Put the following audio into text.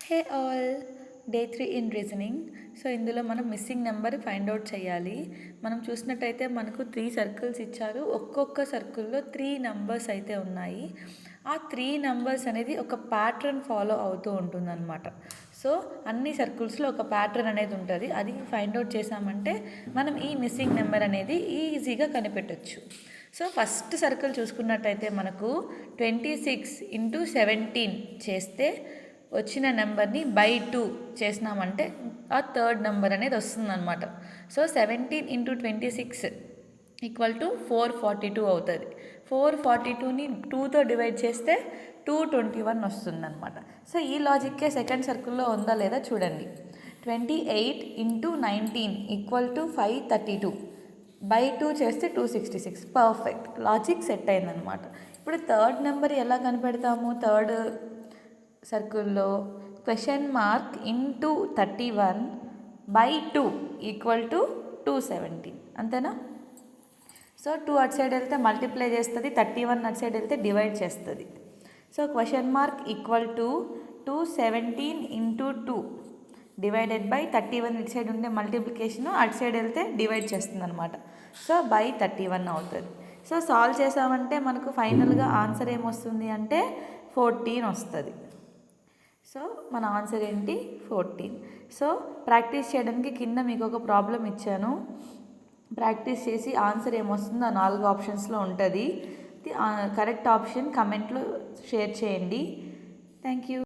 Hey all, day 3 in reasoning. So ఇందులో మనం missing number find out చేయాలి. మనం చూసినట్టయితే మనకు 3 సర్కిల్స్ ఇచ్చారు. ఒక్కొక్క సర్కిల్లో 3 నంబర్స్ అయితే ఉన్నాయి. ఆ 3 నంబర్స్ అనేది ఒక ప్యాటర్న్ ఫాలో అవుతూ ఉంటుందన్నమాట. సో అన్ని సర్కిల్స్లో ఒక ప్యాటర్న్ అనేది ఉంటుంది. అది ఫైండ్ అవుట్ చేసామంటే మనం ఈ మిస్సింగ్ నెంబర్ అనేది ఈజీగా కనిపెట్టచ్చు. సో ఫస్ట్ సర్కిల్ చూసుకున్నట్టయితే మనకు 26 ఇంటూ 17 చేస్తే వచ్చిన నెంబర్ని బై 2 చేసినామంటే ఆ థర్డ్ నెంబర్ అనేది వస్తుందన్నమాట. సో 17 ఇంటూ 26 ఈక్వల్ టు 442 అవుతుంది. 442ని 2తో డివైడ్ చేస్తే 221 వస్తుందన్నమాట. సో ఈ లాజిక్కే సెకండ్ సర్కిల్లో ఉందా లేదా చూడండి. 28 ఇంటూ 19 ఈక్వల్ టు 532 బై 2 చేస్తే 266. పర్ఫెక్ట్, లాజిక్ సెట్ అయిందనమాట. ఇప్పుడు థర్డ్ నెంబర్ ఎలా కనిపెడతాము? థర్డ్ సర్కిల్లో question mark into 31 by 2 equal to 217. అంతేనా? సో 2 అటు సైడ్ వెళ్తే మల్టిప్లై చేస్తుంది, 31 అటు సైడ్ వెళ్తే డివైడ్ చేస్తుంది. So question mark equal to 217 into 2 divided by 31 ఇటు సైడ్ ఉండే మల్టిప్లికేషన్ అటు సైడ్ వెళ్తే డివైడ్ చేస్తుంది అనమాట. సో బై 31 అవుతుంది. సో సాల్వ్ చేసామంటే మనకు ఫైనల్గా ఆన్సర్ ఏమొస్తుంది అంటే 14 వస్తుంది. సో మన ఆన్సర్ ఏంటి? 14. సో ప్రాక్టీస్ చేయడానికి కింద మీకు ఒక ప్రాబ్లం ఇచ్చాను. ప్రాక్టీస్ చేసి ఆన్సర్ ఏమొస్తుందో ఆ 4 ఆప్షన్స్లో ఉంటుంది. కరెక్ట్ ఆప్షన్ కమెంట్లో షేర్ చేయండి. Thank you.